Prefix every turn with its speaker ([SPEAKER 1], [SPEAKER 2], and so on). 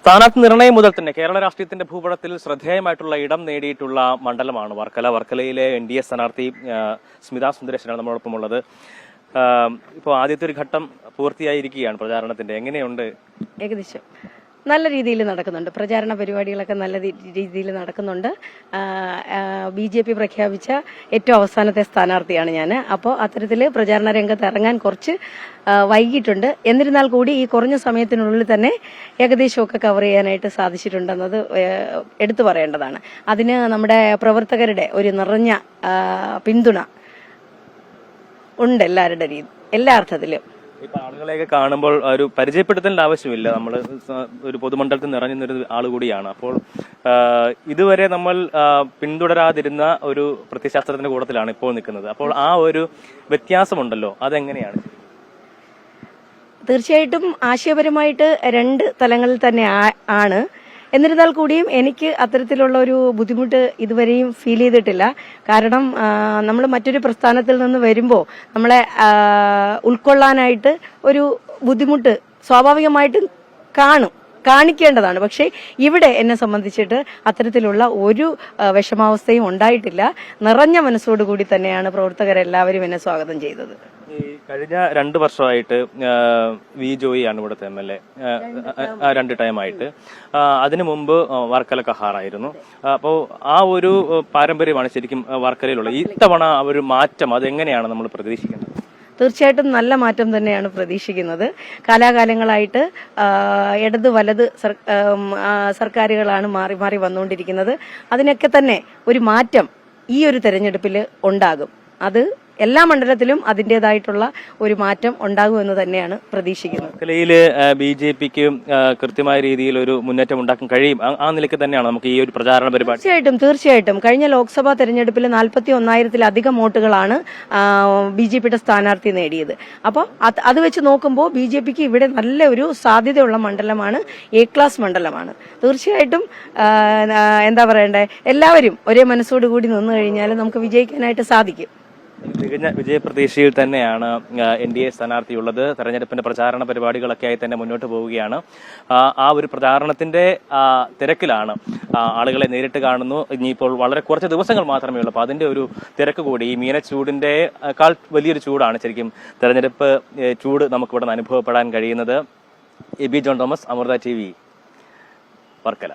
[SPEAKER 1] സ്ഥാനാർത്ഥി നിർണയം മുതൽ തന്നെ കേരള രാഷ്ട്രീയത്തിന്റെ ഭൂപടത്തിൽ ശ്രദ്ധേയമായിട്ടുള്ള ഇടം നേടിയിട്ടുള്ള മണ്ഡലമാണ് വർക്കല. വർക്കലയിലെ NDA സ്ഥാനാർത്ഥി സ്മിത സുന്ദരേശനാണ് നമ്മളോടൊപ്പം ഉള്ളത്. ഇപ്പോൾ ആദ്യത്തെ ഒരു ഘട്ടം പൂർത്തിയായിരിക്കുകയാണ് പ്രചാരണത്തിന്റെ. എങ്ങനെയുണ്ട്?
[SPEAKER 2] ഏകദേശം നല്ല രീതിയിൽ നടക്കുന്നുണ്ട്. പ്രചാരണ പരിപാടികളൊക്കെ നല്ല രീതിയിൽ നടക്കുന്നുണ്ട്. BJP പ്രഖ്യാപിച്ച ഏറ്റവും അവസാനത്തെ സ്ഥാനാർത്ഥിയാണ് ഞാൻ. അപ്പോൾ അത്തരത്തിൽ പ്രചാരണ രംഗത്ത് ഇറങ്ങാൻ കുറച്ച് വൈകിട്ടുണ്ട്. എന്നിരുന്നാൽ കൂടി ഈ കുറഞ്ഞ സമയത്തിനുള്ളിൽ തന്നെ ഏകദേശമൊക്കെ കവർ ചെയ്യാനായിട്ട് സാധിച്ചിട്ടുണ്ടെന്നത് എടുത്തു പറയേണ്ടതാണ്. അതിന് നമ്മുടെ പ്രവർത്തകരുടെ ഒരു നിറഞ്ഞ പിന്തുണ ഉണ്ട് എല്ലാ അർത്ഥത്തിലും.
[SPEAKER 1] ഇപ്പൊ ആളുകളെയൊക്കെ കാണുമ്പോൾ ഒരു പരിചയപ്പെടുത്തേണ്ട ആവശ്യമില്ല. നമ്മൾ ഒരു പൊതുമണ്ഡലത്തിൽ നിറഞ്ഞൊരു ആൾ കൂടിയാണ്. അപ്പോൾ ഇതുവരെ നമ്മൾ പിന്തുടരാതിരുന്ന ഒരു പ്രത്യയശാസ്ത്രത്തിന്റെ കൂട്ടത്തിലാണ് ഇപ്പോൾ നിൽക്കുന്നത്. അപ്പോൾ ആ ഒരു വ്യത്യാസമുണ്ടല്ലോ, അതെങ്ങനെയാണ്?
[SPEAKER 2] തീർച്ചയായിട്ടും ആശയപരമായിട്ട് രണ്ട് തലങ്ങളിൽ തന്നെ ആണ്. എന്നിരുന്നാൽ കൂടിയും എനിക്ക് അത്തരത്തിലുള്ള ഒരു ബുദ്ധിമുട്ട് ഇതുവരെയും ഫീൽ ചെയ്തിട്ടില്ല. കാരണം നമ്മൾ മറ്റൊരു പ്രസ്ഥാനത്തിൽ നിന്ന് വരുമ്പോൾ നമ്മളെ ഉൾക്കൊള്ളാനായിട്ട് ഒരു ബുദ്ധിമുട്ട് സ്വാഭാവികമായിട്ടും കാണിക്കേണ്ടതാണ്. പക്ഷേ ഇവിടെ എന്നെ സംബന്ധിച്ചിട്ട് അത്തരത്തിലുള്ള ഒരു വിഷമാവസ്ഥയും ഉണ്ടായിട്ടില്ല. നിറഞ്ഞ മനസ്സോടുകൂടി തന്നെയാണ് പ്രവർത്തകരെല്ലാവരും എന്നെ സ്വാഗതം ചെയ്തത്.
[SPEAKER 1] കഴിഞ്ഞ 2 വർഷമായിട്ട് വി ജോയിയാണ് ഇവിടുത്തെ MLA, 2 ടൈമായിട്ട്. അതിനു മുമ്പ് വർക്കല കഹാറായിരുന്നു. അപ്പോൾ ആ ഒരു പാരമ്പര്യമാണ് ശരിക്കും വർക്കലയിലുള്ളത്. ഇത്തവണ ഒരു മാറ്റം അതെങ്ങനെയാണ് നമ്മൾ പ്രതീക്ഷിക്കുന്നത്?
[SPEAKER 2] തീർച്ചയായിട്ടും നല്ല മാറ്റം തന്നെയാണ് പ്രതീക്ഷിക്കുന്നത്. കാലാകാലങ്ങളായിട്ട് ഇടത് വലത് സർക്കാരുകളാണ് മാറി മാറി വന്നുകൊണ്ടിരിക്കുന്നത്. അതിനൊക്കെ തന്നെ ഒരു മാറ്റം ഈ ഒരു തെരഞ്ഞെടുപ്പിൽ ഉണ്ടാകും. അത് എല്ലാ മണ്ഡലത്തിലും അതിൻ്റെതായിട്ടുള്ള ഒരു മാറ്റം ഉണ്ടാകുമെന്ന് തന്നെയാണ് പ്രതീക്ഷിക്കുന്നത്.
[SPEAKER 1] വർക്കലയില് BJPക്ക് കൃത്യമായ രീതിയിൽ ഒരു മുന്നേറ്റം ഉണ്ടാക്കാൻ കഴിയും. ആ നിലയ്ക്ക് തന്നെയാണ് നമുക്ക് ഈ ഒരു പ്രചാരണ പരിപാടി.
[SPEAKER 2] തീർച്ചയായിട്ടും കഴിഞ്ഞ ലോക്സഭാ തെരഞ്ഞെടുപ്പിൽ 41,000-ലധികം വോട്ടുകളാണ് BJPയുടെ സ്ഥാനാർത്ഥി നേടിയത്. അപ്പോൾ അത് വെച്ച് നോക്കുമ്പോൾ BJPക്ക് ഇവിടെ നല്ല ഒരു സാധ്യതയുള്ള മണ്ഡലമാണ്, A ക്ലാസ് മണ്ഡലമാണ്. തീർച്ചയായിട്ടും എന്താ പറയണ്ടേ, എല്ലാവരും ഒരേ മനസ്സോടുകൂടി നിന്നു കഴിഞ്ഞാൽ നമുക്ക് വിജയിക്കാനായിട്ട് സാധിക്കും.
[SPEAKER 1] തികഞ്ഞ വിജയപ്രതീക്ഷയിൽ തന്നെയാണ് NDA സ്ഥാനാർത്ഥിയുള്ളത്. തെരഞ്ഞെടുപ്പിന്റെ പ്രചാരണ പരിപാടികളൊക്കെയായി തന്നെ മുന്നോട്ട് പോവുകയാണ്. ആ ഒരു പ്രചാരണത്തിന്റെ തിരക്കിലാണ്. ആളുകളെ നേരിട്ട് കാണുന്നു. ഇനിയിപ്പോൾ വളരെ കുറച്ച് ദിവസങ്ങൾ മാത്രമേ ഉള്ളൂ. അപ്പോൾ അതിന്റെ ഒരു തിരക്ക് കൂടി, ഈ മീനച്ചൂടിന്റെ വലിയൊരു ചൂടാണ് ശരിക്കും തെരഞ്ഞെടുപ്പ് ചൂട് നമുക്കിവിടെ നിന്ന് അനുഭവപ്പെടാൻ കഴിയുന്നത്. എബി ജോൺ തോമസ്, അമൃത TV, വർക്കല.